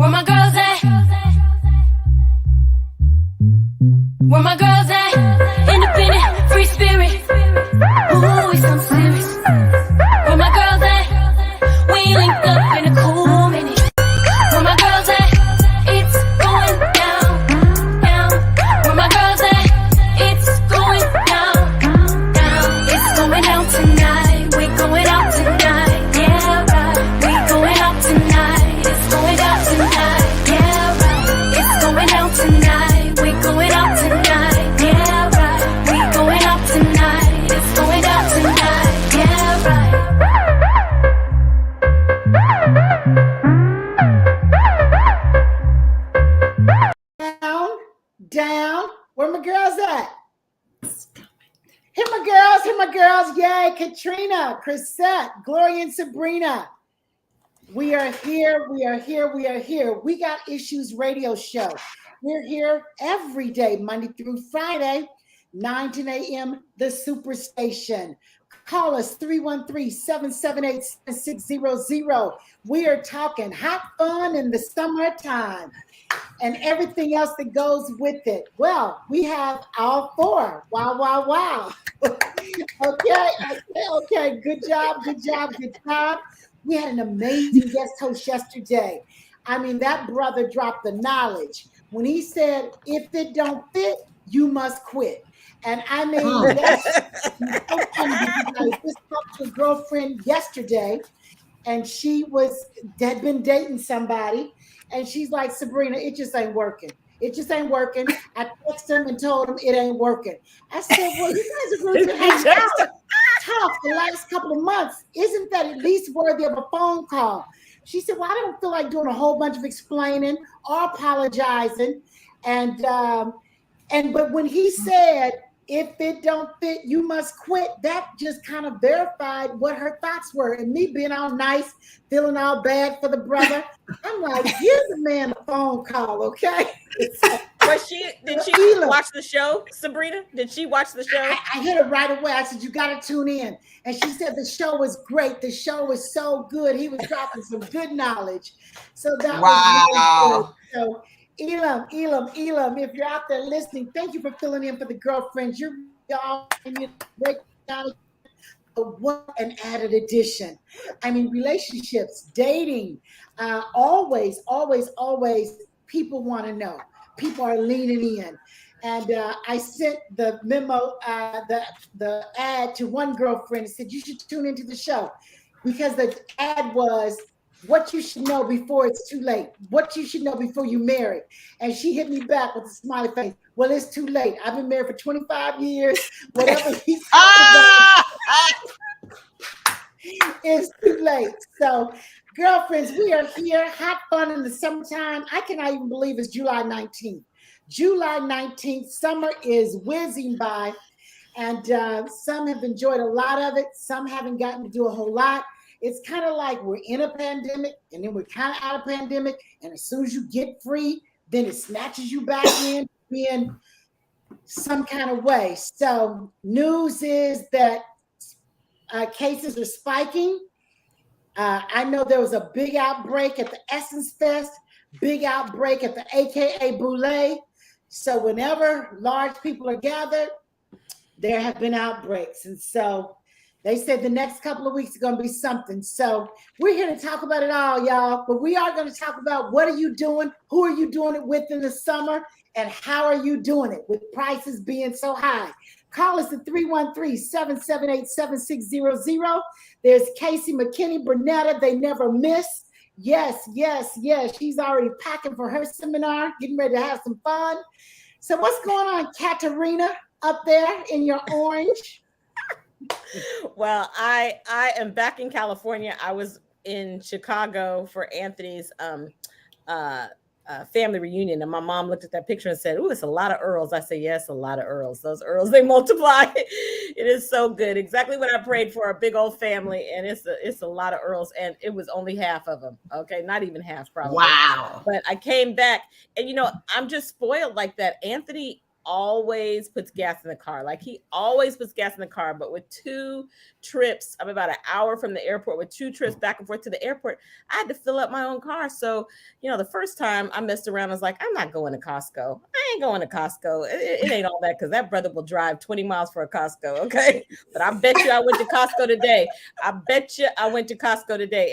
Where my girls at? Where my girls at? Independent, free spirit. Ooh, it's something serious. Where my girls at? We linked up in a cool minute. Where my girls at? It's going down, down. Where my girls at? It's going down, down. It's going down tonight. We going out tonight. Yeah, right. We going out tonight. It's going down tonight. Yeah, right. It's going down tonight. We going out tonight. Yeah, right. We going out tonight. It's going down tonight. Yeah, right. Down. Where my girls at? Here my girls. Yay, Katrina, Chrisette, Gloria, and Sabrina. We are here. We got Issues Radio Show. We're here every day, Monday through Friday, 9 to 10 a.m., the Superstation. Call us 313-778-7600. We are talking hot fun in the summertime and everything else that goes with it. Well, we have all four. Wow. Okay. Good job. We had an amazing guest host yesterday. I mean, that brother dropped the knowledge when he said, if it don't fit, you must quit. And I mean, that's so funny because I just talked to a girlfriend yesterday, and she had been dating somebody, and she's like, Sabrina, it just ain't working. I texted him and told him it ain't working. I said, well, you guys are going to have tough the last couple of months. Isn't that at least worthy of a phone call? She said, well, I don't feel like doing a whole bunch of explaining or apologizing. But when he said, if it don't fit, you must quit, that just kind of verified what her thoughts were. And me being all nice, feeling all bad for the brother, I'm like, give the man a phone call, okay? Did she watch the show, Sabrina? Did she watch the show? I hit her right away. I said, you got to tune in. And she said the show was great. The show was so good. He was dropping some good knowledge. So that was really good. So Elam, if you're out there listening, thank you for filling in for the girlfriends. You're all great knowledge. What an added addition. I mean, relationships, dating, always, people want to know. People are leaning in. And I sent the memo, the ad to one girlfriend and said, you should tune into the show, because the ad was what you should know before it's too late, what you should know before you marry. And she hit me back with a smiley face. Well, it's too late. I've been married for 25 years. Whatever he's talking about, it's too late. So, girlfriends, we are here. Hot fun in the summertime. I cannot even believe it's July 19th. July 19th, summer is whizzing by, and some have enjoyed a lot of it. Some haven't gotten to do a whole lot. It's kind of like we're in a pandemic, and then we're kind of out of pandemic, and as soon as you get free, then it snatches you back in some kind of way. So news is that cases are spiking. I know there was a big outbreak at the Essence Fest, big outbreak at the AKA Boulé. So whenever large people are gathered, there have been outbreaks. And so they said the next couple of weeks are going to be something. So we're here to talk about it all, y'all. But we are going to talk about what are you doing, who are you doing it with in the summer, and how are you doing it with prices being so high. Call us at 313-778-7600. There's Casey McKinney, Bernetta. They never miss. Yes. She's already packing for her seminar, getting ready to have some fun. So what's going on, Katarina, up there in your orange? Well, I am back in California. I was in Chicago for Anthony's family reunion, and my mom looked at that picture and said, "Ooh, it's a lot of Earls." I said, "Yes, a lot of Earls. Those Earls, they multiply." It is so good. Exactly what I prayed for, a big old family, and it's a lot of Earls, and it was only half of them. Okay, not even half, probably. Wow. But I came back, and I'm just spoiled like that. Anthony always puts gas in the car. Like he always puts gas in the car. But with 2 trips, I'm about an hour from the airport. With 2 trips back and forth to the airport, I had to fill up my own car. So, the first time I messed around, I was like, I'm not going to Costco. I ain't going to Costco. It ain't all that, because that brother will drive 20 miles for a Costco. Okay. But I bet you I went to Costco today.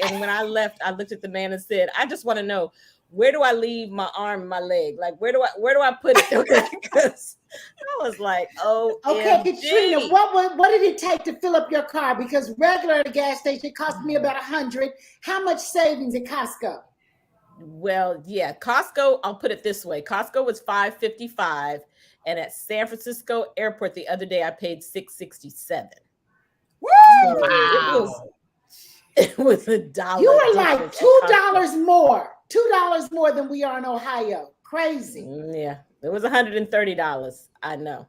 And when I left, I looked at the man and said, I just want to know, where do I leave my arm and my leg? Like, where do I put it? Okay, because I was like, oh, okay, Katrina, what did it take to fill up your car? Because regular at a gas station cost me about $100. How much savings at Costco? Well, yeah, Costco, I'll put it this way. Costco was $5.55, and at San Francisco Airport the other day I paid $6.67. Woo! So it was $1. You were like $2 more. $2 more than we are in Ohio. Crazy. Yeah, it was $130. I know.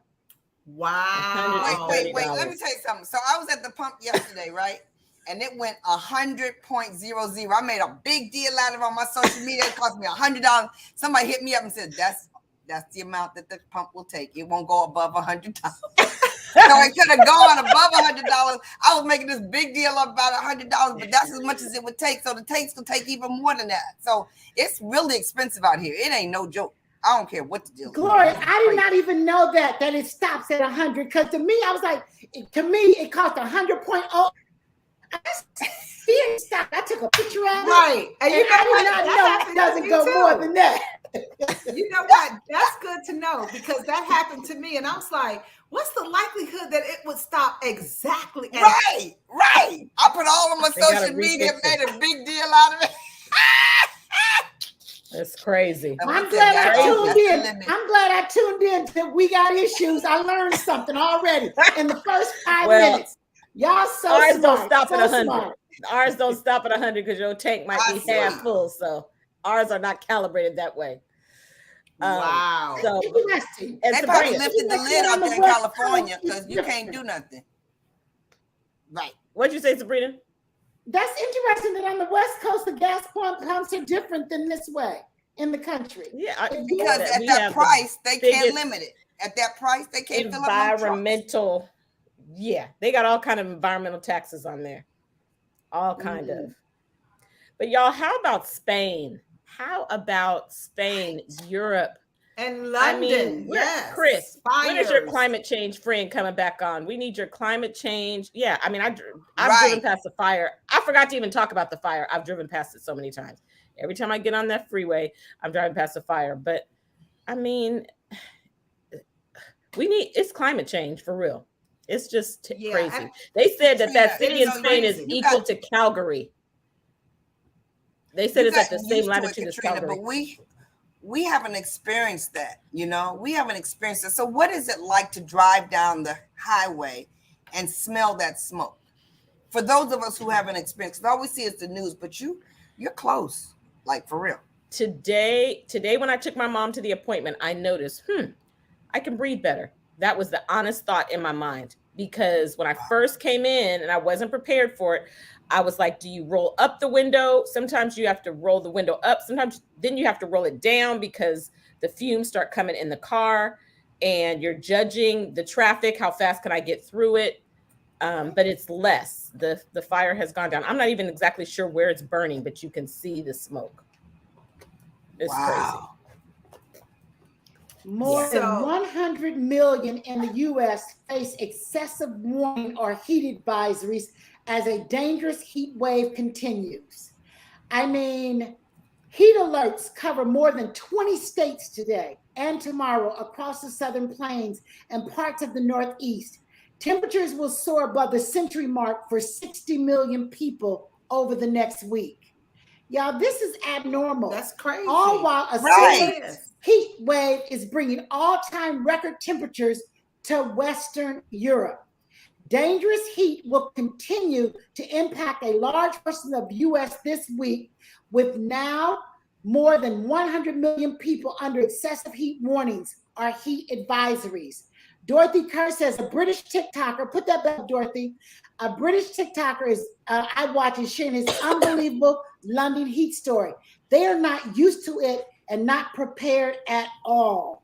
Wow. Wait. Let me tell you something. So I was at the pump yesterday, right? And it went 100.00. I made a big deal out of it on my social media. It cost me $100. Somebody hit me up and said, that's the amount that the pump will take. It won't go above $100. So it could have gone above $100. I was making this big deal about $100, but that's as much as it would take. So the tanks could take even more than that. So it's really expensive out here. It ain't no joke. I don't care what the deal is. Gloria, I did not even know that it stops at 100. Because to me, I was like, it cost 100.0. I took a picture of it. Right. And you I did not know it doesn't go more than that. You know what? That's good to know, because that happened to me. And I was like, what's the likelihood that it would stop exactly at Right. I put all of my social media, made a big deal out of it. It's crazy. I'm glad I tuned in till We Got Issues. I learned something already in the first 5 minutes. Y'all so ours smart. Don't stop so at 100. Smart. Ours don't stop at 100 because your tank might be half full. So ours are not calibrated that way. Wow. So interesting. They probably lifted the lid out there in California because you can't do nothing. Right. What'd you say, Sabrina? That's interesting that on the West Coast, the gas pumps are different than this way in the country. Yeah, because at that price, they can't limit it. At that price, they can't fill up environmental. Yeah, they got all kind of environmental taxes on there. All kind of. But y'all, how about Spain? Europe, and London? Yes. Chris, when is your climate change friend coming back on? We need your climate change. Yeah, I mean, I've driven past the fire. I forgot to even talk about the fire. I've driven past it so many times. Every time I get on that freeway, I'm driving past the fire. But I mean, it's climate change for real. It's just crazy. They said that city in Spain is equal to Calgary. They said it's at the same latitude as Calgary. But we haven't experienced that, we haven't experienced it. So what is it like to drive down the highway and smell that smoke? For those of us who haven't experienced it, all we see is the news, but you're close, like for real. Today, when I took my mom to the appointment, I noticed, I can breathe better. That was the honest thought in my mind, because when I first came in and I wasn't prepared for it, I was like, do you roll up the window? Sometimes you have to roll the window up. Sometimes then you have to roll it down because the fumes start coming in the car and you're judging the traffic. How fast can I get through it? But it's less. The fire has gone down. I'm not even exactly sure where it's burning, but you can see the smoke. It's crazy. More than 100 million in the U.S. face excessive warning or heat advisories as a dangerous heat wave continues. I mean, heat alerts cover more than 20 states today and tomorrow across the Southern Plains and parts of the Northeast. Temperatures will soar above the century mark for 60 million people over the next week. Y'all, this is abnormal. That's crazy. All while a similar heat wave is bringing all-time record temperatures to Western Europe. Dangerous heat will continue to impact a large portion of the U.S. this week, with now more than 100 million people under excessive heat warnings or heat advisories. Dorothy Kerr says a British TikToker, put that back, Dorothy. A British TikToker I watch is sharing his unbelievable London heat story. They are not used to it and not prepared at all.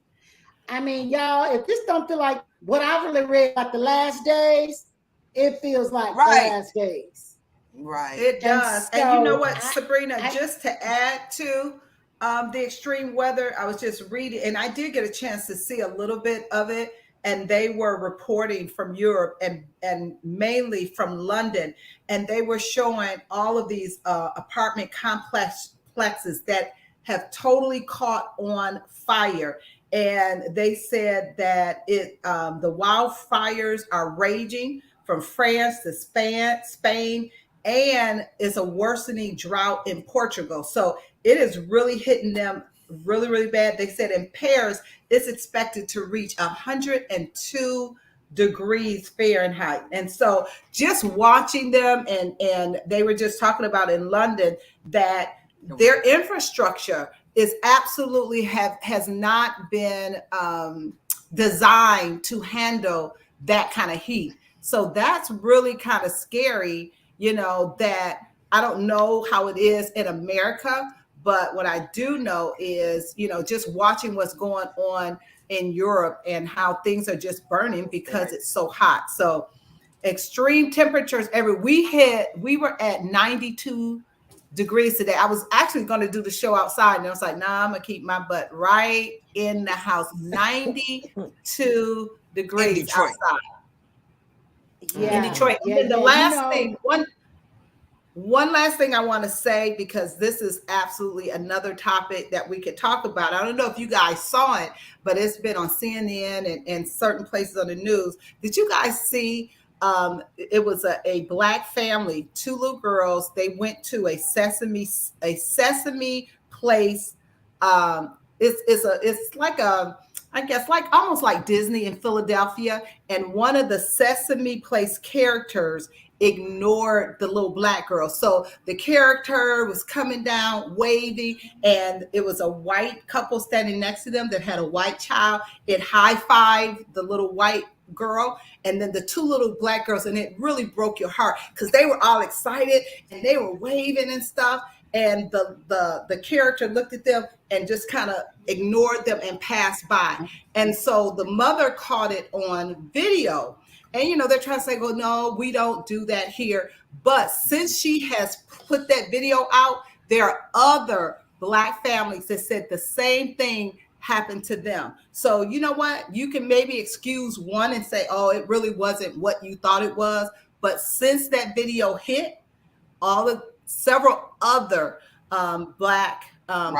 I mean, y'all, if this don't feel like what I really read about the last days, it feels like the last days. Right. It does. So And you know what, Sabrina, just to add to the extreme weather, I was just reading, and I did get a chance to see a little bit of it. And they were reporting from Europe and mainly from London. And they were showing all of these apartment complexes that have totally caught on fire. And they said that the wildfires are raging from France to Spain, and it's a worsening drought in Portugal. So it is really hitting them really, really bad. They said in Paris, it's expected to reach 102 degrees Fahrenheit. And so just watching them, and they were just talking about in London that their infrastructure is absolutely has not been designed to handle that kind of heat. So that's really kind of scary, that I don't know how it is in America, but what I do know is, just watching what's going on in Europe and how things are just burning because it's so hot. So extreme temperatures we were at 92 degrees today. I was actually going to do the show outside, and I was like, nah, I'm gonna keep my butt right in the house. 92 degrees outside. Yeah, in Detroit. And then the last thing, one last thing I want to say, because this is absolutely another topic that we could talk about. I don't know if you guys saw it, but it's been on CNN and certain places on the news. Did you guys see? It was a Black family, 2 little girls. They went to a Sesame Place. It's like I guess like almost like Disney in Philadelphia, and one of the Sesame Place characters ignored the little Black girl. So the character was coming down waving, and it was a white couple standing next to them that had a white child. It high-fived the little white girl, and then the 2 little Black girls, and it really broke your heart because they were all excited and they were waving and stuff. And the character looked at them and just kind of ignored them and passed by. And so the mother caught it on video. And, they're trying to say, well, no, we don't do that here. But since she has put that video out, there are other Black families that said the same thing happened to them. So you know what? You can maybe excuse one and say, oh, it really wasn't what you thought it was. But since that video hit, several other Black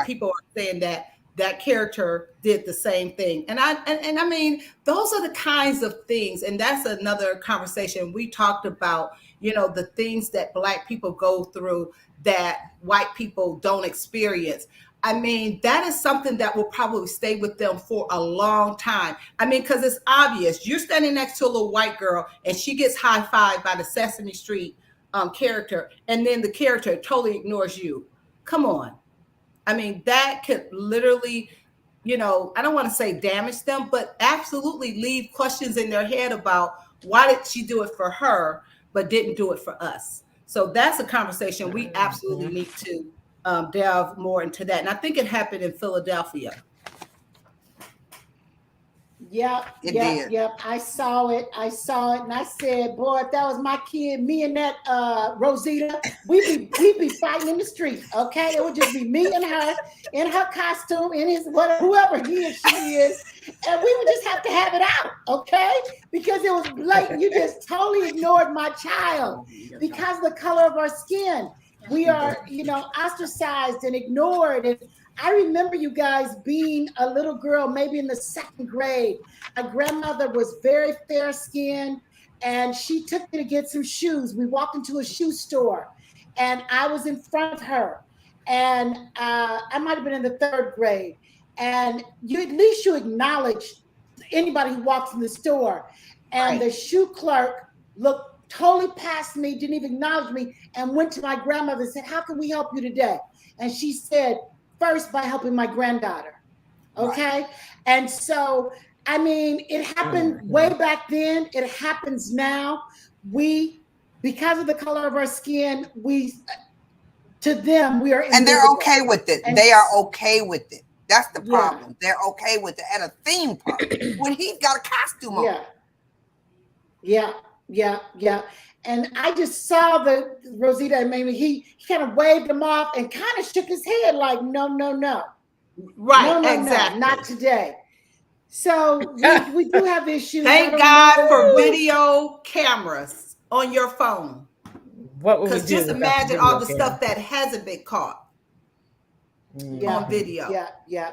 people are saying that character did the same thing. And I mean, those are the kinds of things. And that's another conversation. We talked about, the things that Black people go through that white people don't experience. I mean, that is something that will probably stay with them for a long time. I mean, because it's obvious. You're standing next to a little white girl and she gets high-fived by the Sesame Street character, and then the character totally ignores you. Come on. I mean, that could literally, I don't want to say damage them, but absolutely leave questions in their head about why did she do it for her, but didn't do it for us. So that's a conversation we absolutely need to delve more into that. And I think it happened in Philadelphia. Yep. I saw it. And I said, boy, if that was my kid, me and that Rosita, we'd be fighting in the street. Okay. It would just be me and her in her costume, in his whoever he or she is. And we would just have to have it out. Okay. Because it was blatant. You just totally ignored my child because of the color of our skin. We are, ostracized and ignored. And I remember you guys being a little girl, maybe in the 2nd grade. My grandmother was very fair-skinned, and she took me to get some shoes. We walked into a shoe store, and I was in front of her. And I might have been in the 3rd grade. And at least you acknowledge anybody who walks in the store. And the shoe clerk looked totally past me, didn't even acknowledge me, and went to my grandmother and said, how can we help you today? And she said, first, by helping my granddaughter. Okay. Right. And so, I mean, it happened way back then. It happens now. Because of the color of our skin, to them, we are invisible. And they're okay with it. They are okay with it. That's the problem. They're okay with it at a theme park when he's got a costume on. Yeah. And I just saw the Rosita and maybe he kind of waved him off and kind of shook his head like, no. Right, no, exactly. not today. So we do have issues. Thank God for video cameras on your phone. What would we do? Because just imagine all the stuff that hasn't been caught on video. Yeah.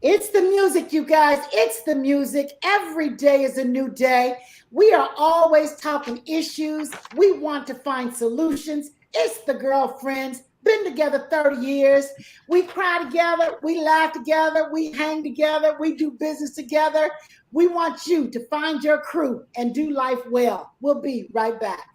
It's the music, you guys. It's the music. Every day is a new day. We are always talking issues. We want to find solutions. It's the girlfriends. Been together 30 years. We cry together. We laugh together. We hang together. We do business together. We want you to find your crew and do life well. We'll be right back.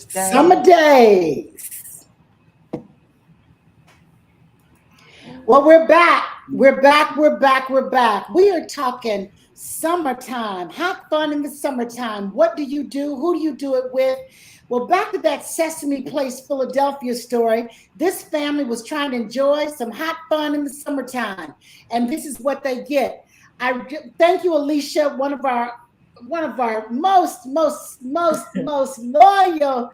Summer days. Well, we're back. We're back. We are talking summertime. Have fun in the summertime. What do you do? Who do you do it with? Well, back to that Sesame Place, Philadelphia story. This family was trying to enjoy some hot fun in the summertime, and this is what they get. I thank you, Alicia, one of our most loyal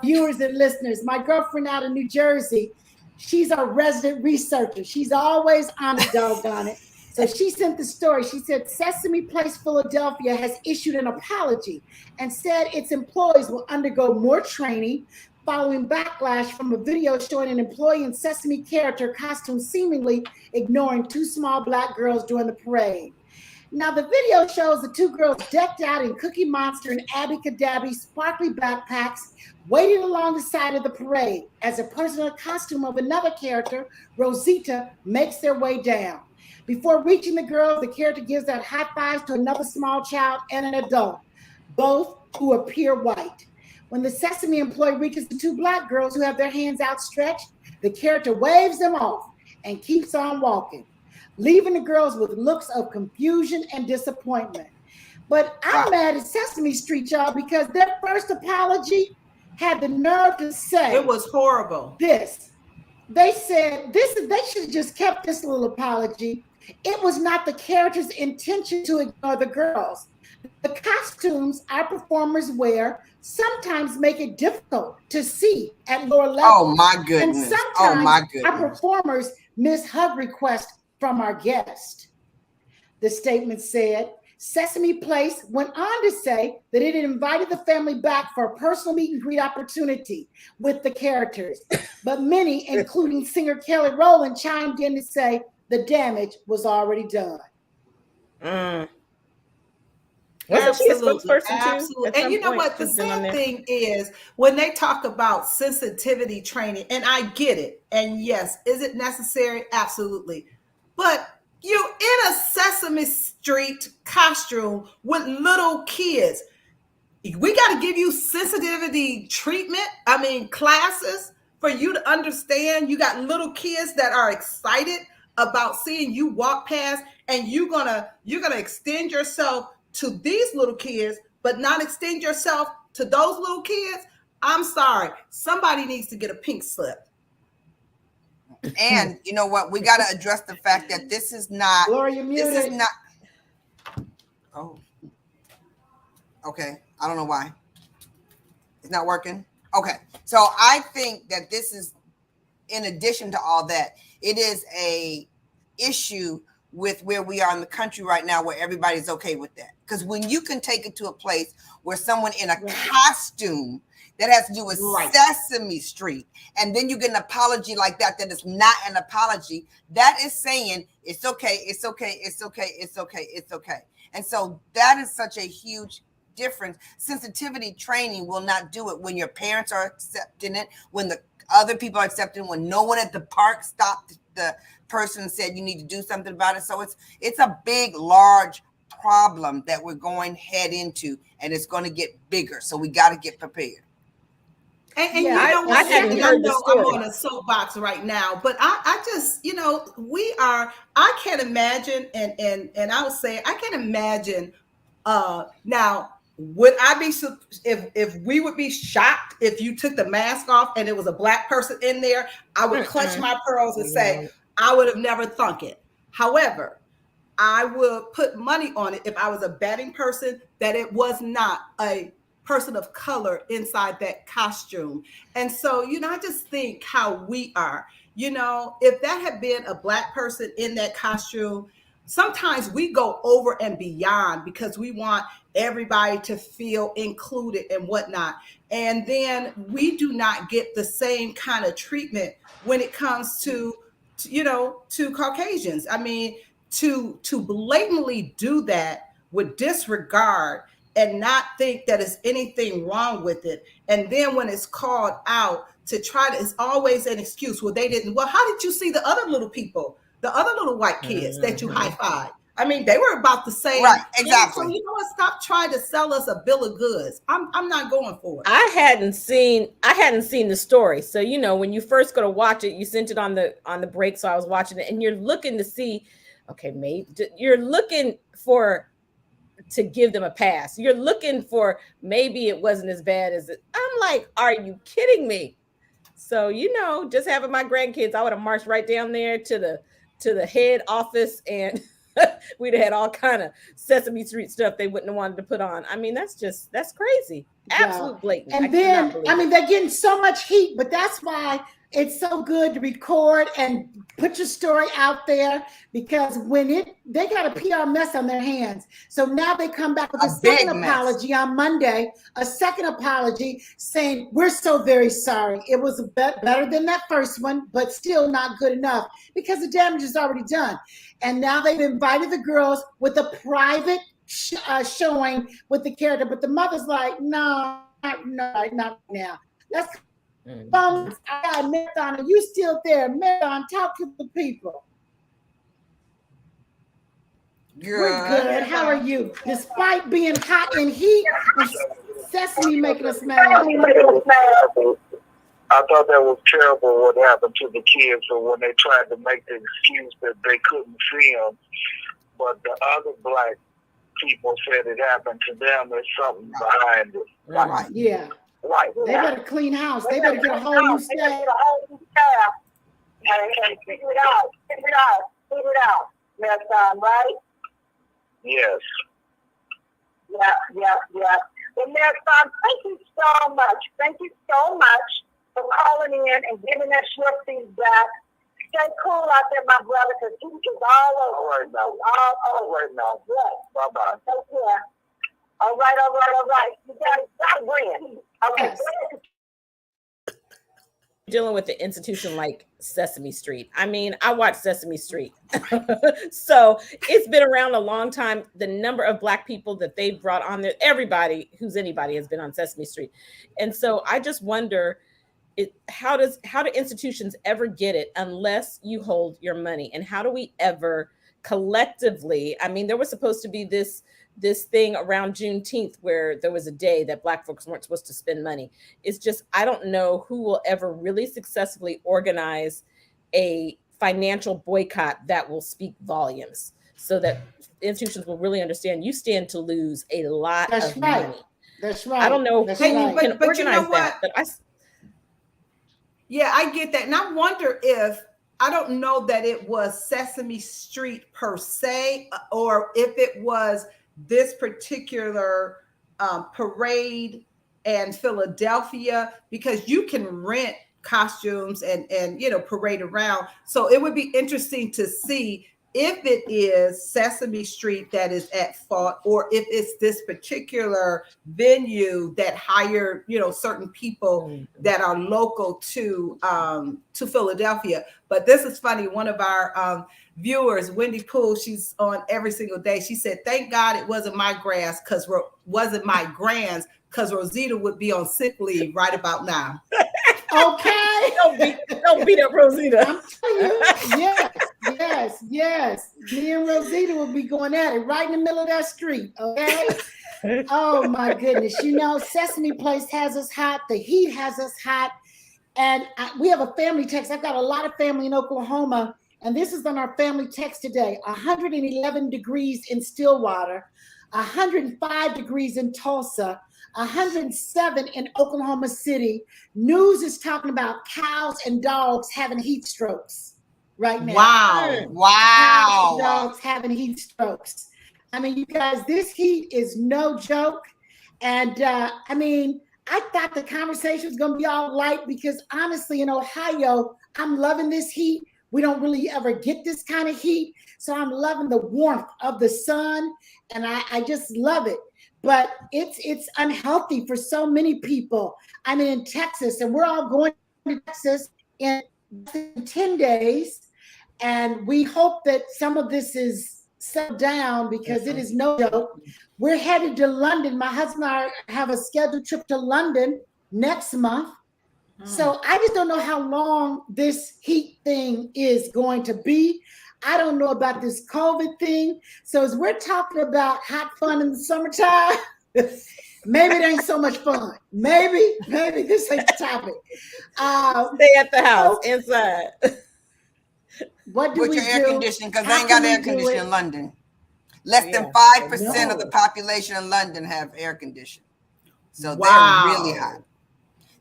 viewers and listeners. My girlfriend out in New Jersey, she's our resident researcher. She's always on it, doggone it. So she sent the story. She said Sesame Place Philadelphia has issued an apology and said its employees will undergo more training following backlash from a video showing an employee in Sesame character costume seemingly ignoring two small Black girls during the parade. Now, the video shows the two girls decked out in Cookie Monster and Abby Cadabby sparkly backpacks waiting along the side of the parade as a personal costume of another character, Rosita, makes their way down. Before reaching the girls, the character gives out high fives to another small child and an adult, both who appear white. When the Sesame employee reaches the two Black girls who have their hands outstretched, the character waves them off and keeps on walking, leaving the girls with looks of confusion and disappointment. But I'm mad at Sesame Street, y'all, because their first apology had the nerve to say it was horrible. This. They said this. They should have just kept this little apology. It was not the character's intention to ignore the girls. The costumes our performers wear sometimes make it difficult to see at lower levels. Oh my goodness. And sometimes our performers miss hug requests from our guest. The statement said, Sesame Place went on to say that it had invited the family back for a personal meet and greet opportunity with the characters. But many, including singer Kelly Rowland, chimed in to say the damage was already done. Absolutely. And you know what? The sad thing is when they talk about sensitivity training, and I get it. And yes, is it necessary? Absolutely. But you're in a Sesame Street costume with little kids. We got to give you sensitivity treatment. I mean, classes for you to understand. You got little kids that are excited about seeing you walk past, and you're gonna extend yourself to these little kids, but not extend yourself to those little kids. I'm sorry. Somebody needs to get a pink slip. And you know what? We got to address the fact that this is not. Gloria, this is not. Oh. Okay. I don't know why. It's not working. Okay. So I think that this is, in addition to all that, it is a issue with where we are in the country right now, where everybody's okay with that. Because when you can take it to a place where someone in a costume that has to do with Sesame Street, and then you get an apology like that is not an apology, that is saying it's okay, it's okay, it's okay, it's okay, it's okay. And so that is such a huge difference. Sensitivity training will not do it when your parents are accepting it, when the other people are accepting, when no one at the park stopped the person and said you need to do something about it. So it's a big, large problem that we're going head into, and it's going to get bigger. So we got to get prepared. And you know what? I know I'm on a soapbox right now, but I just, you know, I can't imagine, and I would say I can't imagine. Now, would I be if we would be shocked if you took the mask off and it was a Black person in there? I would clutch my pearls and say I would have never thunk it. However, I would put money on it if I was a betting person that it was not a person of color inside that costume. And so, you know, I just think how we are, you know, if that had been a Black person in that costume, sometimes we go over and beyond because we want everybody to feel included and whatnot. And then we do not get the same kind of treatment when it comes to you know, to Caucasians. I mean, to blatantly do that with disregard and not think that there's anything wrong with it. And then when it's called out to try to, it's always an excuse. Well, they didn't. Well, how did you see the other little people, the other little white kids that you high-fived? I mean, they were about the same. Right, exactly. So you know what? Stop trying to sell us a bill of goods. I'm not going for it. I hadn't seen the story. So, you know, when you first go to watch it, you sent it on the break. So I was watching it and you're looking to see, okay, maybe you're looking to give them a pass. You're looking for maybe it wasn't as bad as it. I'm like, are you kidding me? So, you know, just having my grandkids, I would have marched right down there to the head office and we'd have had all kind of Sesame Street stuff they wouldn't have wanted to put on. I mean, that's crazy. Absolute blatant. And then, I mean, they're getting so much heat, but that's why it's so good to record and put your story out there, because when they got a PR mess on their hands. So now they come back with a second apology on Monday, a second apology saying, we're so very sorry. It was better than that first one, but still not good enough because the damage is already done. And now they've invited the girls with a private showing with the character, but the mother's like, no, not now. Let's I got Marathon. Are you still there? Marathon, talk to the people. We're good. How are you? Despite being hot and heat, Sesame making us mad. I thought that was terrible what happened to the kids when they tried to make the excuse that they couldn't film, but the other black people said it happened to them. There's something behind it. Right. Yeah. Right. They better clean house. They better get a whole new staff. And figure it out. Figure it out. Next time, right? Yes. Yeah. Well, next time, thank you so much. Thank you so much for calling in and giving us your feedback. Stay cool out there, my brother, because heat is all over. All right now. All right now. Bye-bye. Take care. All right. You got to win. Okay. Yes. Dealing with the institution like Sesame Street. I mean, I watch Sesame Street. So it's been around a long time. The number of Black people that they've brought on there, everybody who's anybody has been on Sesame Street. And so I just wonder, how do institutions ever get it unless you hold your money? And how do we ever collectively, I mean, there was supposed to be this thing around Juneteenth where there was a day that Black folks weren't supposed to spend money. It's just, I don't know who will ever really successfully organize a financial boycott that will speak volumes so that institutions will really understand you stand to lose a lot of money. That's right. I don't know who can organize you know that, but yeah, I get that. And I wonder I don't know that it was Sesame Street per se, or if it was this particular parade and Philadelphia, because you can rent costumes and parade around. So it would be interesting to see if it is Sesame Street that is at fault, or if it's this particular venue that hired, certain people that are local to Philadelphia. But this is funny. One of our viewers, Wendy Poole, she's on every single day. She said, "Thank God it wasn't my grands, because Rosita would be on sick leave right about now." Okay. Don't beat up Rosita. I'm telling you, yes. Me and Rosita will be going at it right in the middle of that street. Okay. Oh my goodness. Sesame Place has us hot. The heat has us hot. And we have a family text. I've got a lot of family in Oklahoma. And this is on our family text today. 111 degrees in Stillwater, 105 degrees in Tulsa, 107 in Oklahoma City. News is talking about cows and dogs having heat strokes right now. Wow. Cows and dogs having heat strokes. I mean, you guys, this heat is no joke. And I thought the conversation was going to be all light because honestly, in Ohio, I'm loving this heat. We don't really ever get this kind of heat. So I'm loving the warmth of the sun, and I just love it. But it's unhealthy for so many people. I'm in Texas, and we're all going to Texas in 10 days. And we hope that some of this is settled down because it is no joke. We're headed to London. My husband and I have a scheduled trip to London next month. So I just don't know how long this heat thing is going to be. I don't know about this COVID thing. So as we're talking about hot fun in the summertime, maybe it ain't so much fun. Maybe this ain't the topic. Stay at the house, inside. What do we do? With your air conditioning, because they ain't got air conditioning in London. Less than 5% of the population in London have air conditioning. So they're really hot.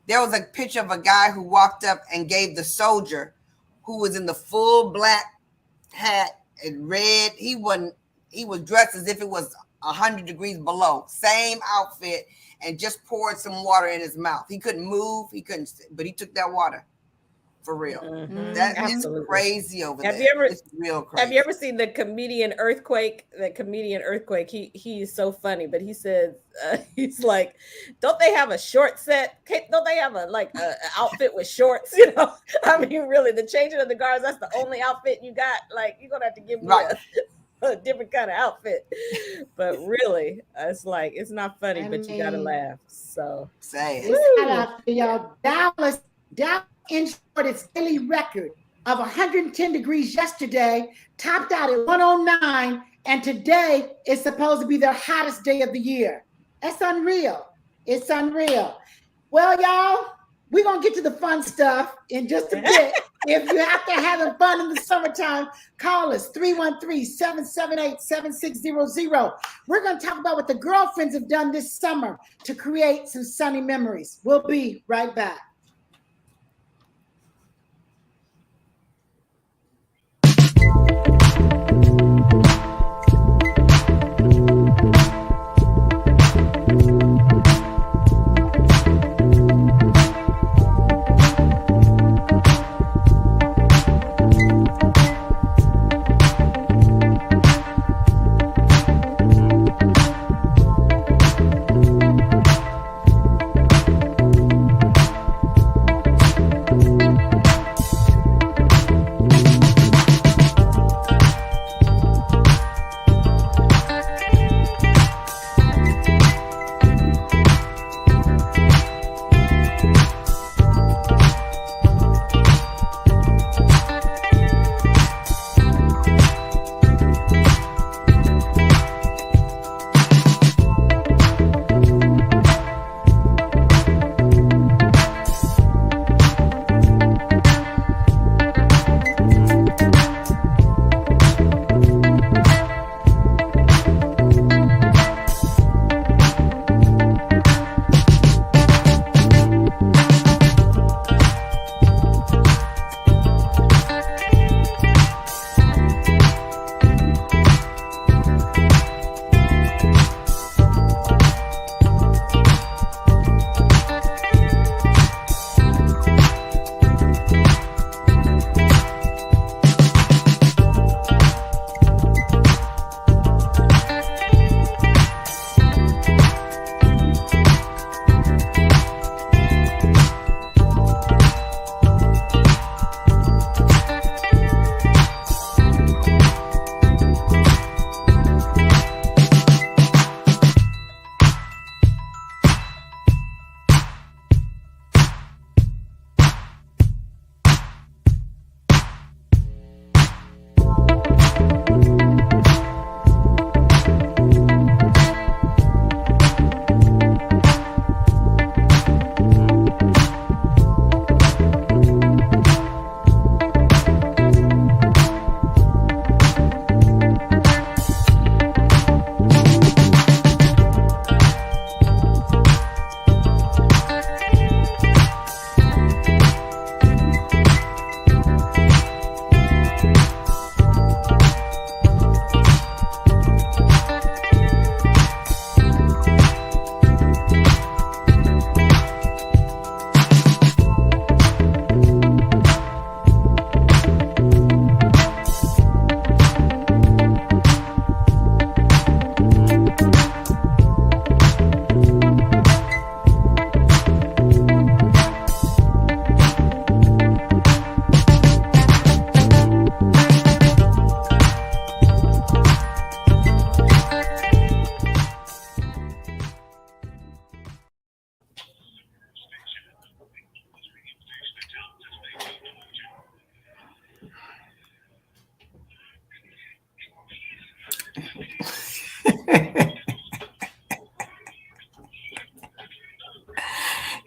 There was a picture of a guy who walked up and gave the soldier, who was in the full black hat and red. He was dressed as if it was 100 degrees below, same outfit, and just poured some water in his mouth. He couldn't move, but he took that water. For real. Mm-hmm. That is crazy over there. It's real crazy. Have you ever seen the comedian Earthquake? He's so funny, but he says, he's like, don't they have a short set? Don't they have a outfit with shorts? You know, I mean, really, the changing of the guards, that's the only outfit you got. Like, you're going to have to give me a different kind of outfit. But really, it's like, it's not funny, but you got to laugh. So say it. Y'all, Dallas ensured its daily record of 110 degrees yesterday, topped out at 109, and today is supposed to be their hottest day of the year. That's unreal. It's unreal. Well, y'all, we're going to get to the fun stuff in just a bit. If you have to have fun in the summertime, call us 313-778-7600. We're going to talk about what the girlfriends have done this summer to create some sunny memories. We'll be right back.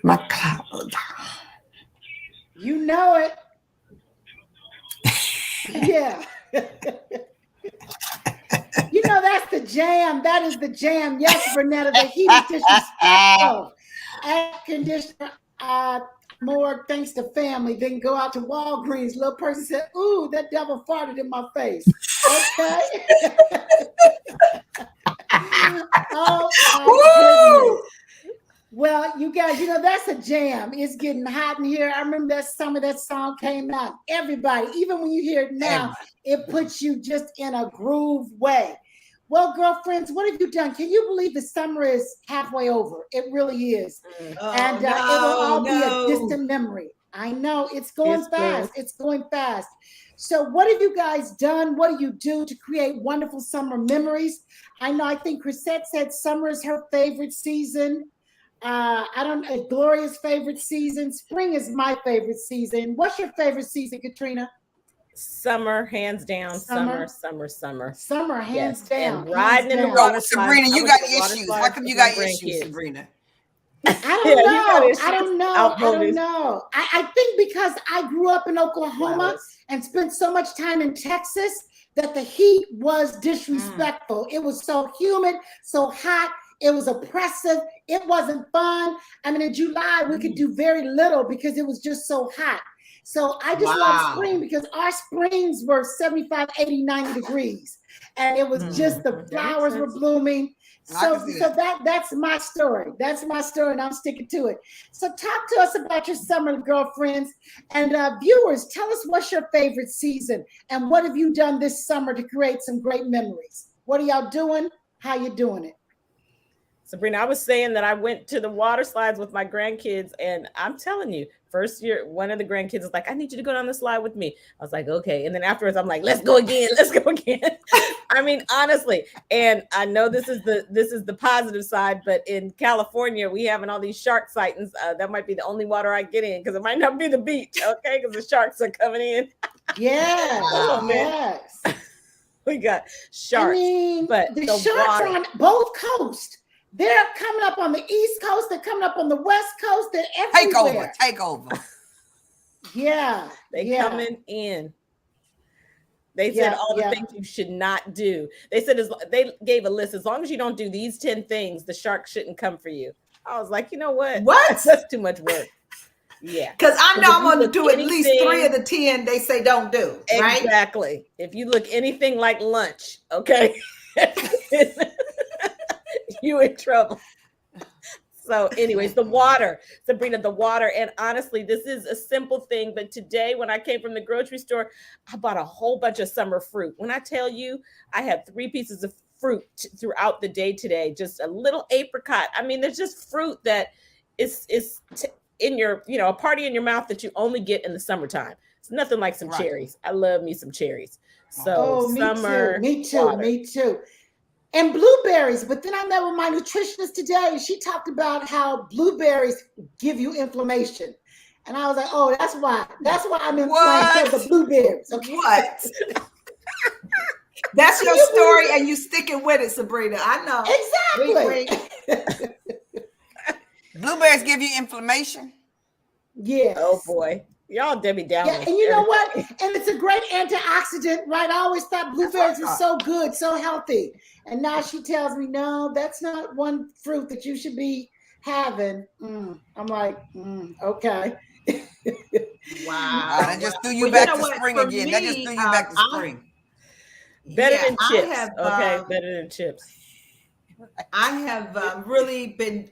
My cloud. You know it. Yeah. You know, that's the jam. That is the jam. Yes, Bernetta, the heated disrespectful. Air conditioner, more thanks to family. Then go out to Walgreens. Little person said, ooh, that devil farted in my face. Okay. Oh, my goodness. Well, you guys, that's a jam. It's getting hot in here. I remember that summer that song came out. Everybody, even when you hear it now, it puts you just in a groove way. Well, girlfriends, what have you done? Can you believe the summer is halfway over? It really is. And it will all be a distant memory. I know it's going fast. It's going fast. So what have you guys done? What do you do to create wonderful summer memories? I think Chrisette said summer is her favorite season. I don't know, Gloria's favorite season. Spring is my favorite season. What's your favorite season, Katrina? Summer, hands down. Summer. Summer, hands down. And riding in the water. Sabrina, you got issues. How come you got issues, Sabrina? I don't know. I think because I grew up in Oklahoma and spent so much time in Texas that the heat was disrespectful. It was so humid, so hot. It was oppressive. It wasn't fun. I mean, in July, we could do very little because it was just so hot. So I just love spring because our springs were 75, 80, 90 degrees. And it was just the flowers were blooming. So that's my story. That's my story, and I'm sticking to it. So talk to us about your summer, girlfriends. And viewers, tell us what's your favorite season and what have you done this summer to create some great memories? What are y'all doing? How you doing it? Sabrina, I was saying that I went to the water slides with my grandkids, and I'm telling you, first year, one of the grandkids was like, I need you to go down the slide with me. I was like, okay. And then afterwards, I'm like, let's go again. I mean, honestly, and I know this is the positive side, but in California, we having all these shark sightings. That might be the only water I get in because it might not be the beach, okay? Because the sharks are coming in. Yes. We got sharks. I mean, but the sharks are on both coasts. They're coming up on the East Coast. They're coming up on the West Coast. They're everywhere. Take over. Yeah. They coming in. They said all the things you should not do. They said they gave a list. As long as you don't do these 10 things, the shark shouldn't come for you. I was like, you know what? That's too much work. Yeah. Because I know I'm going to do at least 3 of the 10 they say don't do. Right? Exactly. If you look anything like lunch, okay. You in trouble. So anyways, the water, Sabrina, the water. And honestly, this is a simple thing. But today when I came from the grocery store, I bought a whole bunch of summer fruit. When I tell you, I had 3 pieces of fruit throughout the day today, just a little apricot. I mean, there's just fruit that is in your, a party in your mouth that you only get in the summertime. It's nothing like some cherries. I love me some cherries. So summer. Me too. And blueberries, but then I met with my nutritionist today, and she talked about how blueberries give you inflammation. And I was like, oh, that's why I'm inflamed because of the blueberries. Okay. What? That's your story, and you sticking with it, Sabrina. I know. Exactly. Blueberries give you inflammation? Yes. Oh, boy. Y'all Debbie Downers. Yeah, and you know what? And it's a great antioxidant, right? I always thought blueberries were so good, so healthy. And now she tells me, no, that's not one fruit that you should be having. I'm like, okay. Wow. That just threw you back to spring again. That just threw you back to spring. Better than chips. Better than chips. I have really been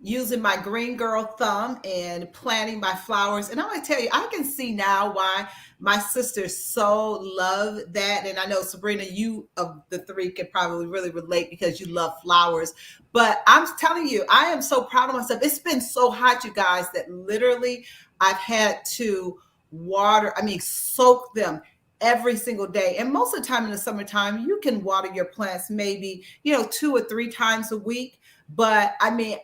using my green girl thumb and planting my flowers. And I want to tell you, I can see now why my sisters so love that. And I know, Sabrina, you of the 3 could probably really relate because you love flowers. But I'm telling you, I am so proud of myself. It's been so hot, you guys, that literally I've had to soak them every single day. And most of the time in the summertime, you can water your plants maybe, 2 or 3 times a week. But I mean,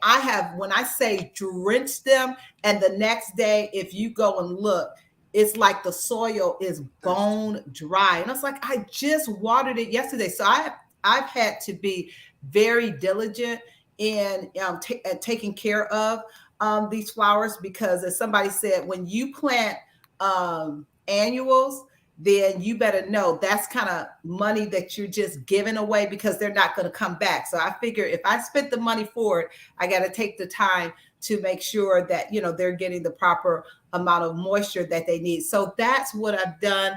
when I say drench them, and the next day, if you go and look, it's like the soil is bone dry. And it's like, I just watered it yesterday. So I've had to be very diligent in taking care of these flowers, because as somebody said, when you plant annuals, then you better know that's kind of money that you're just giving away because they're not going to come back. So I figure if I spent the money for it, I got to take the time to make sure that, they're getting the proper amount of moisture that they need. So that's what I've done.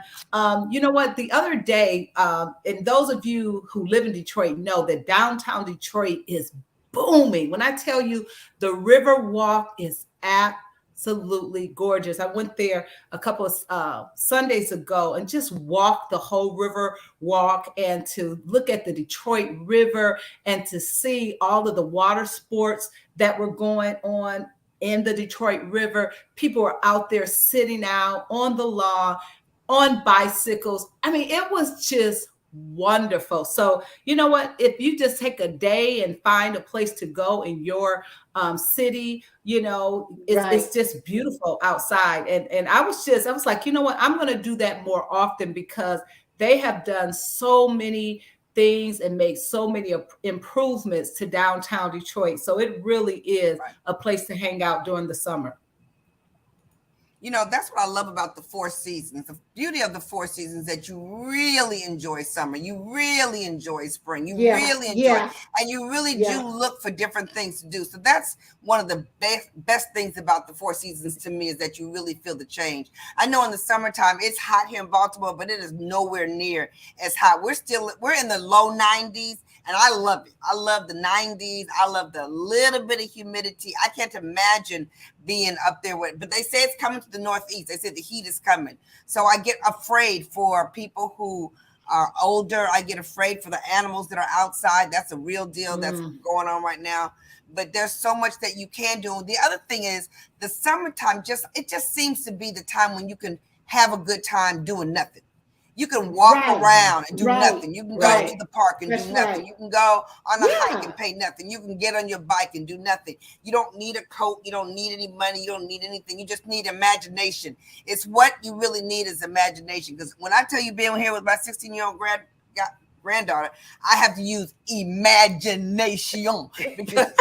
You know what? The other day, and those of you who live in Detroit know that downtown Detroit is booming. When I tell you the River Walk is absolutely gorgeous. I went there a couple of Sundays ago and just walked the whole River Walk and to look at the Detroit River and to see all of the water sports that were going on in the Detroit River. People were out there sitting out on the lawn, on bicycles. I mean, it was just wonderful. So, you know what? If you just take a day and find a place to go in your city, it's just beautiful outside. And I was like, you know what? I'm going to do that more often because they have done so many things and made so many improvements to downtown Detroit. So it really is a place to hang out during the summer. That's what I love about the 4 seasons. The beauty of the 4 seasons that you really enjoy summer. You really enjoy spring. You really enjoy it. And you really do look for different things to do. So that's one of the best things about the 4 seasons to me is that you really feel the change. I know in the summertime, it's hot here in Baltimore, but it is nowhere near as hot. We're in the low 90s. And I love it. I love the 90s. I love the little bit of humidity. I can't imagine being up there but they say it's coming to the Northeast. They say the heat is coming. So I get afraid for people who are older. I get afraid for the animals that are outside. That's a real deal that's going on right now. But there's so much that you can do. The other thing is the summertime, it just seems to be the time when you can have a good time doing nothing. You can walk around and do nothing. You can go to the park and do nothing. You can go on a hike and pay nothing. You can get on your bike and do nothing. You don't need a coat. You don't need any money. You don't need anything. You just need imagination. It's what you really need is imagination. Because when I tell you being here with my 16-year-old granddaughter, I have to use imagination because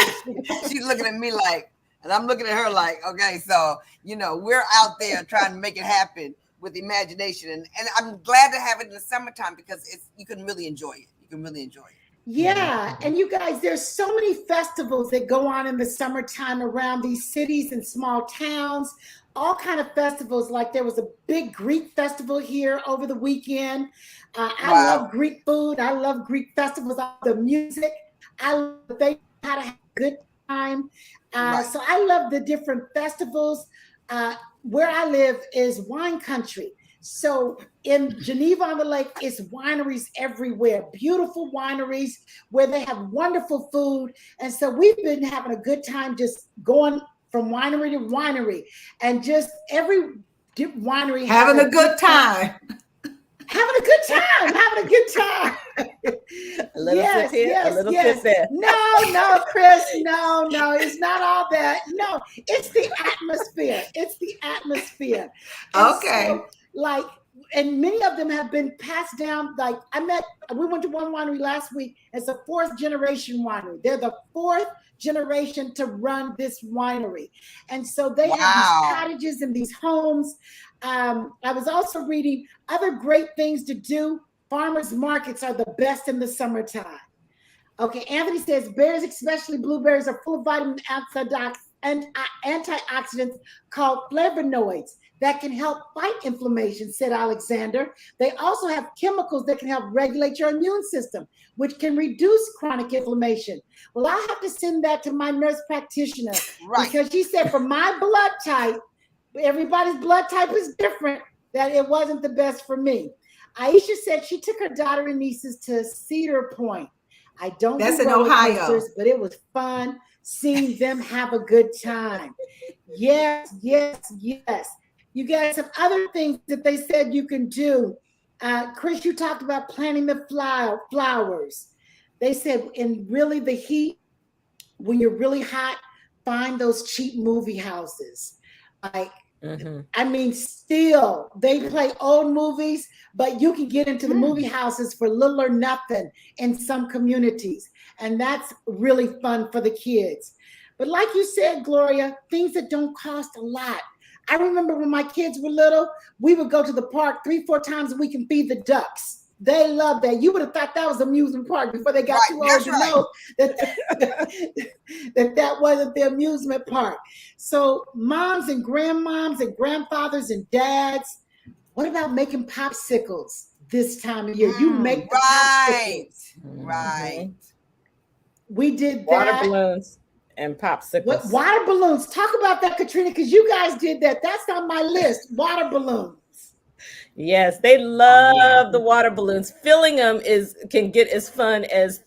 she's looking at me like, and I'm looking at her like, okay, so, we're out there trying to make it happen with imagination. And I'm glad to have it in the summertime because you can really enjoy it. You can really enjoy it. Yeah. And you guys, there's so many festivals that go on in the summertime around these cities and small towns, all kind of festivals. Like there was a big Greek festival here over the weekend. I love Greek food. I love Greek festivals. I love the music. I love they how to have a good time. So I love the different festivals. Where I live is wine country. So in Geneva on the Lake, it's wineries everywhere, beautiful wineries where they have wonderful food. And so we've been having a good time just going from winery to winery and just every winery having a good time. Having a good time, having a good time. A little tip here, a little tip there. No, Chris, no, it's not all that. No, it's the atmosphere. It's the atmosphere. Okay. So, and many of them have been passed down. We went to one winery last week. It's a 4th generation winery. They're the 4th generation to run this winery. And so they have these cottages and these homes. I was also reading other great things to do. Farmers markets are the best in the summertime. Okay, Anthony says berries, especially blueberries, are full of vitamin and antioxidants called flavonoids that can help fight inflammation, said Alexander. They also have chemicals that can help regulate your immune system, which can reduce chronic inflammation. Well, I have to send that to my nurse practitioner because she said for my blood type, everybody's blood type is different, that it wasn't the best for me. Aisha said she took her daughter and nieces to Cedar Point. I don't That's in Ohio, but it was fun seeing them have a good time. Yes. You guys have other things that they said you can do. Chris, you talked about planting the flowers. They said in really the heat, when you're really hot, find those cheap movie houses. I mean, still, they play old movies, but you can get into the movie houses for little or nothing in some communities. And that's really fun for the kids. But like you said, Gloria, things that don't cost a lot. I remember when my kids were little, we would go to the park 3-4 times a week and feed the ducks. They loved that. You would have thought that was an amusement park before they got too old to know that that wasn't the amusement park. So moms and grandmoms and grandfathers and dads, what about making popsicles this time of year? You make the popsicles. Right. We did water that. balloons and popsicles. What water balloons? Talk about that, Katrina, because you guys did that. That's on my list. Water balloons. Yes, they love the water balloons. Filling them can get as fun as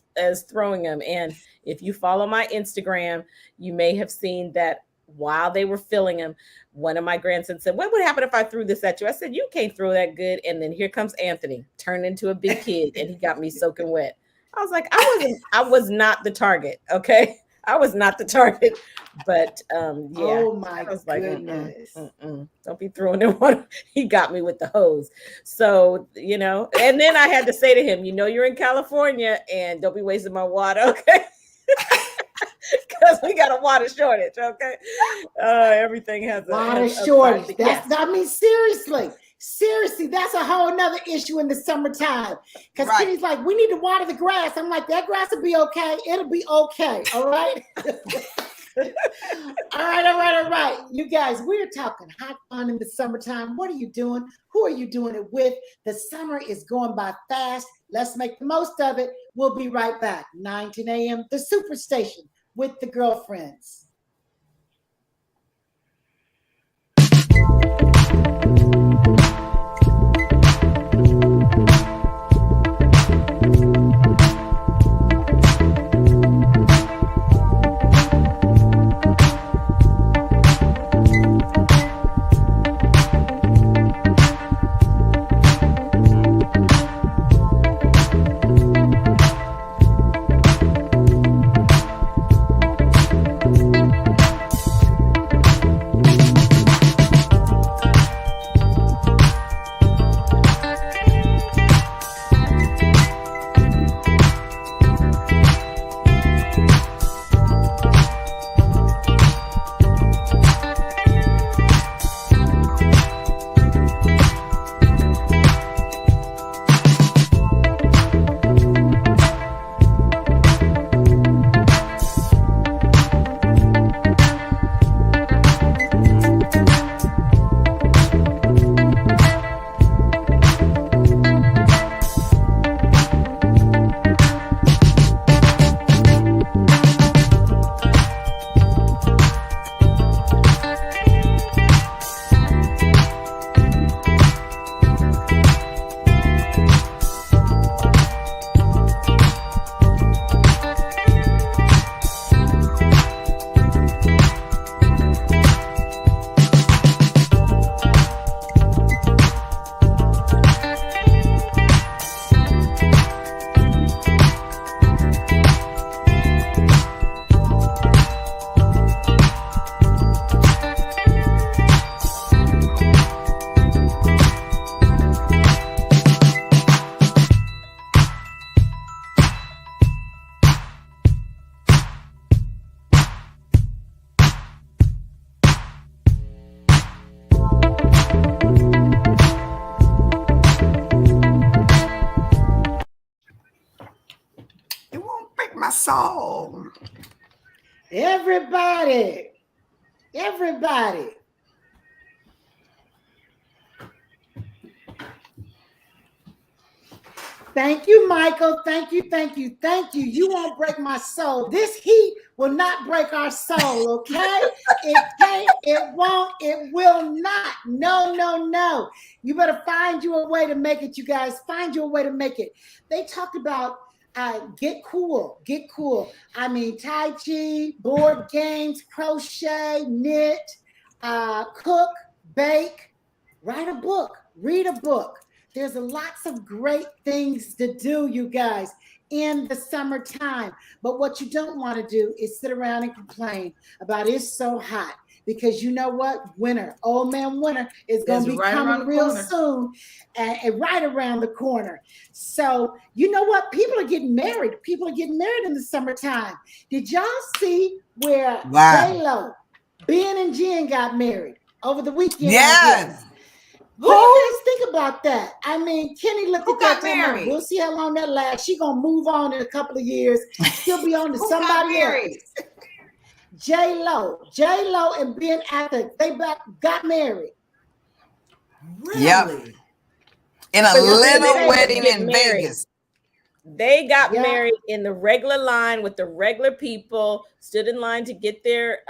throwing them. And if you follow my Instagram, you may have seen that while they were filling them, one of my grandsons said, "What would happen if I threw this at you?" I said, "You can't throw that good." And then here comes Anthony, turned into a big kid, and he got me soaking wet. I was like, I was not the target. Okay. I was not the target, but yeah. Oh my I was like, goodness. Don't be throwing in water. He got me with the hose. So, and then I had to say to him, you're in California and don't be wasting my water. Okay. Because we got a water shortage. Okay. Everything has a water shortage. Seriously, that's a whole nother issue in the summertime. Because Kitty's like, we need to water the grass. I'm like, that grass will be okay. It'll be okay. All right. All right. You guys, we're talking hot fun in the summertime. What are you doing? Who are you doing it with? The summer is going by fast. Let's make the most of it. We'll be right back. 9-10 a.m. The Superstation with the girlfriends. soul. Everybody. Thank you, Michael. Thank you. You won't break my soul. This heat will not break our soul, okay? It can't, it won't, it will not. No. You better find you a way to make it, you guys. Find you a way to make it. They talked about get cool. I mean, Tai Chi, board games, crochet, knit, cook, bake, write a book, read a book. There's lots of great things to do, you guys, in the summertime. But what you don't want to do is sit around and complain about it's so hot. Because you know what? Winter, old man winter is going to be coming real soon and right around the corner. So you know what? People are getting married. In the summertime. Did y'all see where J-Lo, Ben and Jen got married over the weekend? Yes. What do you guys think about that? I mean, Kenny looked Who at that. got married? We'll see how long that lasts. She's going to move on in a couple of years. She'll be on to somebody else. J-Lo and Ben Affleck, they got married. Really? Yep. In a little wedding in Vegas. They got married in the regular line with the regular people, stood in line to get their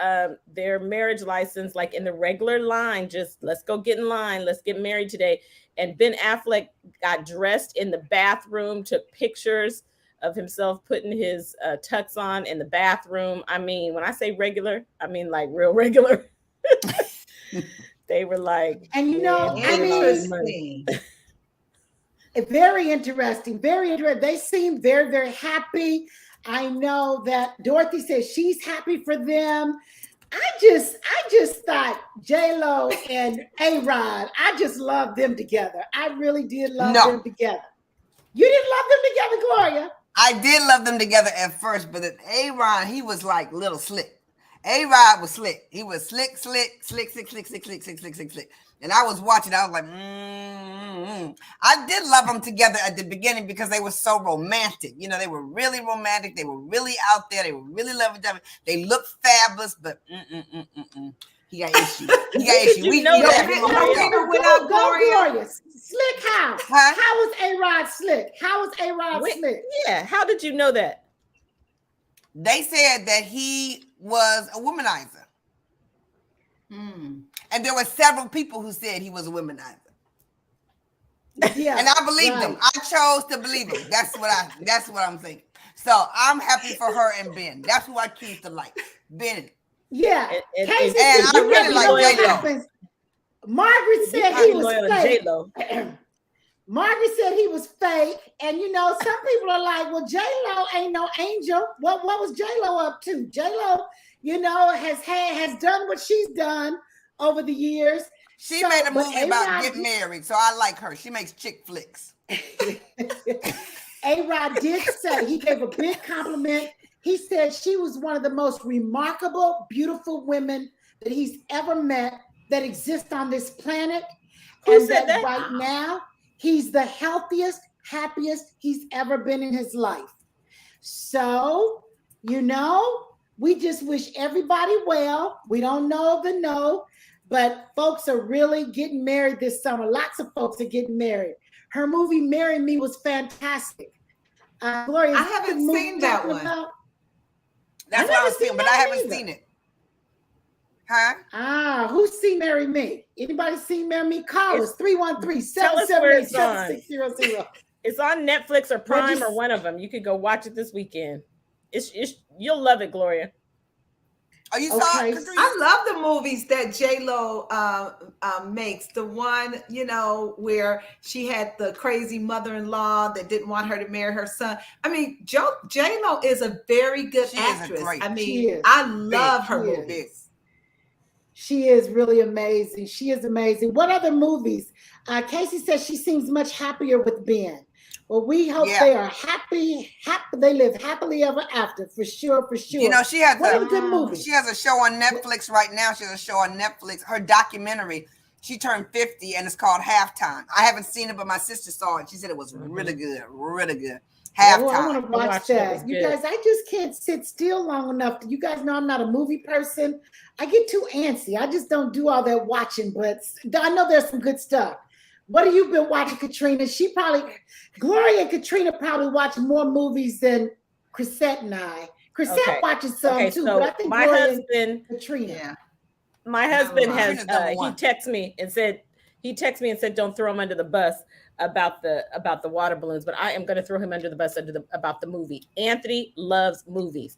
marriage license, like in the regular line. Just let's go get in line. Let's get married today. And Ben Affleck got dressed in the bathroom, took pictures of himself putting his tux on in the bathroom. I mean, when I say regular, I mean like real regular. They were like, and you know, interesting. Very interesting. Very interesting. They seem very, very happy. I know that Dorothy says she's happy for them. I just thought J-Lo and A-Rod, I just loved them together. I really did love them together. You didn't love them together, Gloria? I did love them together at first, but A-Rod, he was like little slick. A-Rod was slick. He was slick. And I was watching, I was like, I did love them together at the beginning because they were so romantic. You know, they were really romantic. They were really out there. They were really loving each other. They looked fabulous, but he got issues. We know that. Gloria. Slick how? Huh? How was A-Rod slick? How was A-Rod slick? Yeah, how did you know that? They said that he was a womanizer. And there were several people who said he was a womanizer. Yeah, and I believed them. I chose to believe them. That's what I'm thinking. So I'm happy for her and Ben. That's who I choose to like. Ben. Yeah. And I really like J-Lo. Margaret said he was fake. Margaret said he was fake. And you know, some people are like, well, J-Lo ain't no angel. What was J-Lo up to? J-Lo, you know, has done what she's done over the years. She made a movie about getting married, so I like her. She makes chick flicks. A-Rod did say, he gave a big compliment. He said she was one of the most remarkable, beautiful women that he's ever met that exist on this planet. Who said that? Right now, he's the healthiest, happiest he's ever been in his life. So, you know, we just wish everybody well. We don't know the no, but folks are really getting married this summer. Lots of folks are getting married. Her movie, Marry Me, was fantastic. Gloria, I haven't seen that one. That's what I was seeing, but I haven't seen it. Huh? Who's seen Marry Me? Anybody seen Marry Me? Call us 313-778-7600. It's on Netflix or Prime or one of them. You could go watch it this weekend. It's you'll love it, Gloria. Oh, you saw it? I love the movies that J-Lo makes. The one, you know, where she had the crazy mother-in-law that didn't want her to marry her son. I mean, J-Lo is a very good actress. I mean, I love her movies. She is really amazing. She is amazing. What other movies? Casey says she seems much happier with Ben. Well, we hope they are happy. They live happily ever after, for sure. You know, she has a good movie. She has a show on Netflix right now. She has a show on Netflix. Her documentary. She turned 50, and it's called Halftime. I haven't seen it, but my sister saw it. She said it was really good, really good. Halftime. I want to watch that. You guys, I just can't sit still long enough. You guys know I'm not a movie person. I get too antsy. I just don't do all that watching, but I know there's some good stuff. What have you been watching, Katrina? Gloria and Katrina probably watch more movies than Chrisette and I. Chrisette watches some too, but I think my Gloria husband, and Katrina. Yeah. My husband has he texted me and said don't throw him under the bus about the water balloons, but I am going to throw him under the bus about the movie. Anthony loves movies.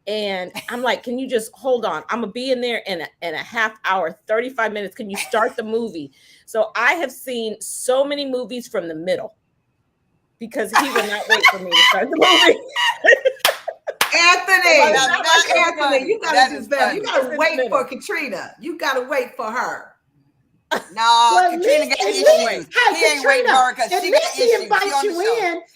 And I'm like, can you just hold on? I'm gonna be in there in a half hour, 35 minutes. Can you start the movie? So I have seen so many movies from the middle because he will not wait for me to start the movie. Anthony, you gotta do better. You gotta wait for Katrina. You gotta wait for her. No, Katrina got issues. He ain't waiting for her because she got issues.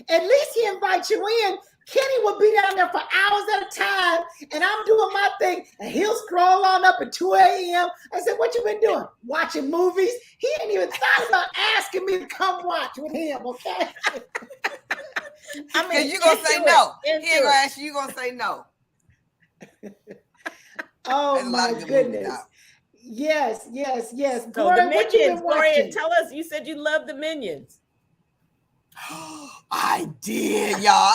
At least he invites you in. Kenny will be down there for hours at a time, and I'm doing my thing, and he'll scroll on up at 2 a.m. I said, what you been doing? Watching movies? He ain't even thought about asking me to come watch with him, okay? I mean, you're going to say no. He ain't going to ask you, you're going to say no. Oh my goodness. Yes. So Gloria, the what you Minions, been watching? Gloria, tell us. You said you love the Minions. I did, y'all.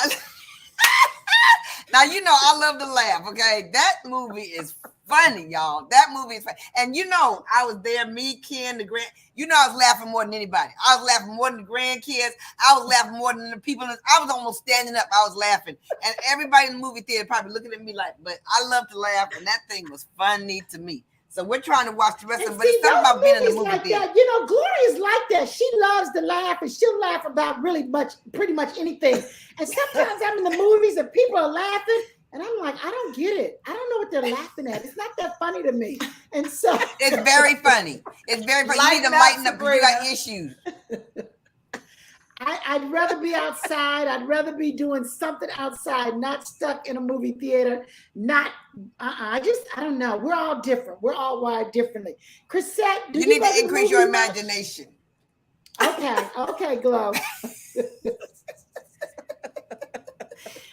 Now, you know, I love to laugh, okay? That movie is funny, y'all. That movie is funny. And you know, I was there, me, Ken, the grand. You know, I was laughing more than anybody. I was laughing more than the grandkids. I was laughing more than the people. I was almost standing up. I was laughing. And everybody in the movie theater probably looking at me like, but I love to laugh. And that thing was funny to me. So we're trying to watch the rest of it, but it's something about being in the movie theater. That, you know, Gloria's like that. She loves to laugh, and she'll laugh about pretty much anything. And sometimes I'm in the movies and people are laughing, and I'm like, I don't get it. I don't know what they're laughing at. It's not that funny to me. And so it's very funny. It's very funny. You need to lighten up because you got issues. I'd rather be outside. I'd rather be doing something outside, not stuck in a movie theater. I don't know. We're all different. We're all wired differently. Chrisette, do you need to increase your imagination. Okay, Glow.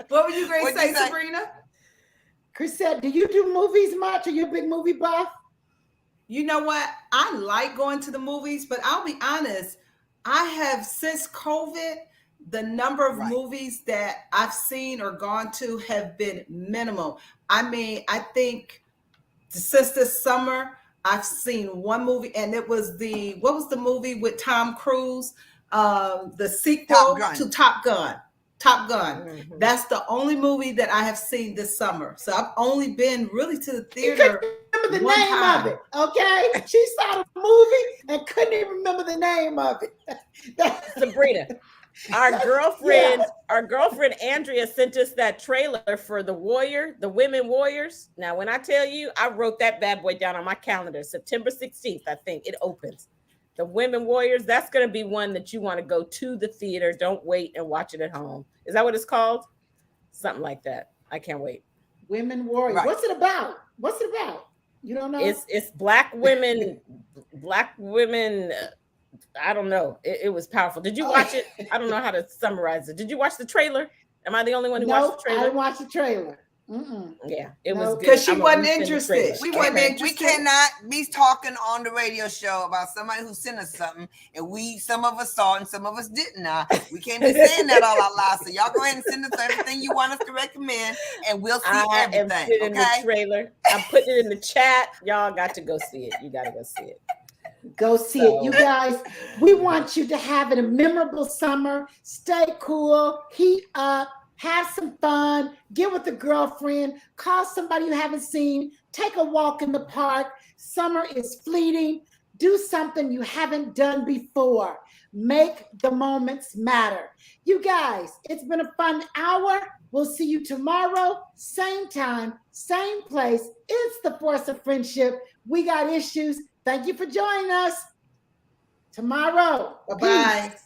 What were you going to say, Sabrina? Chrisette, do you do movies much? Are you a big movie buff? You know what? I like going to the movies, but I'll be honest. I have, since COVID, the number of movies that I've seen or gone to have been minimal. I mean, I think since this summer, I've seen one movie, and it was what was the movie with Tom Cruise? The sequel to Top Gun. Top Gun. Mm-hmm. That's the only movie that I have seen this summer. So I've only been really to the theater. Remember the name of it, okay? She saw the movie and couldn't even remember the name of it. Sabrina, our girlfriend Andrea sent us that trailer for the Women Warriors. Now, when I tell you, I wrote that bad boy down on my calendar. September 16th, I think it opens. The Women Warriors. That's going to be one that you want to go to the theater. Don't wait and watch it at home. Is that what it's called? Something like that. I can't wait. Women Warriors. Right. What's it about? You don't know? It's black women. I don't know. It was powerful. Did you watch it? I don't know how to summarize it. Did you watch the trailer? Am I the only one who watched the trailer? I didn't watch the trailer. Yeah, it was good. Because she wasn't interested. We cannot be talking on the radio show about somebody who sent us something, and some of us saw and some of us didn't. We can't be saying that all out loud. So y'all go ahead and send us everything you want us to recommend, and we'll see everything. I am putting the trailer. I'm putting it in the chat. Y'all got to go see it. You got to go see it. Go see it. You guys, we want you to have a memorable summer. Stay cool. Heat up. Have some fun, get with a girlfriend, call somebody you haven't seen, take a walk in the park. Summer is fleeting. Do something you haven't done before. Make the moments matter. You guys, it's been a fun hour. We'll see you tomorrow, same time, same place. It's the Force of Friendship. We got issues. Thank you for joining us. Tomorrow. Bye-bye. Peace.